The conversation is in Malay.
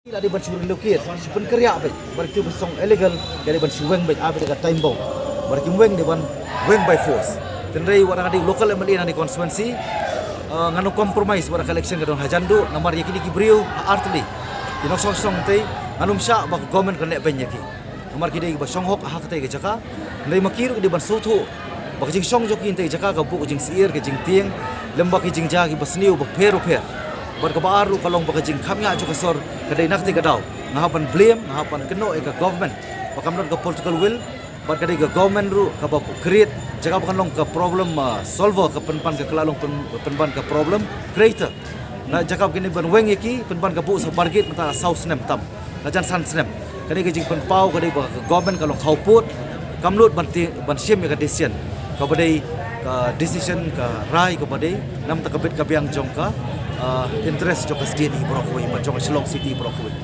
Ila di ban syukur lokit, pun kerja baik. Berarti bersong illegal dari ban syuweng baik abi dekat time bomb. Berarti weng di ban weng by force. Tendai warang di local MLA na di constituency nganu compromise warang election kadon hajandu namar yakini ki brio artli. Kinok song tei nganum sya ba government kan nek ben yaki. Namar ki dei ba song hok hak tei ke jaka. Ndai makiru di ban soto. Ba jing song joki tei jaka ga bu jing siir ke jing tieng lembak ki jing jagi basniu ba pero per. Berkebaru kalau bakajing kami aja kesor kedai nak tiga daw ngahapan blame ngahapan keno ke government pakamnon ke political will berkadai ke government ru ke create jaga bukan long ke problem solver ke penpan ke kelalong penpan ke problem creator na jaga begini ban weng iki penpan ke bu sa bargit mata south nem tam lajan san nem kedai ke jing penpau kedai ke government kalau kau put kamlut ban sim ke decision ke badai ke decision ke rai ke badai nam takabit ke biang jongka interest jok SDN Brokaway, macam Shillong City Brokaway.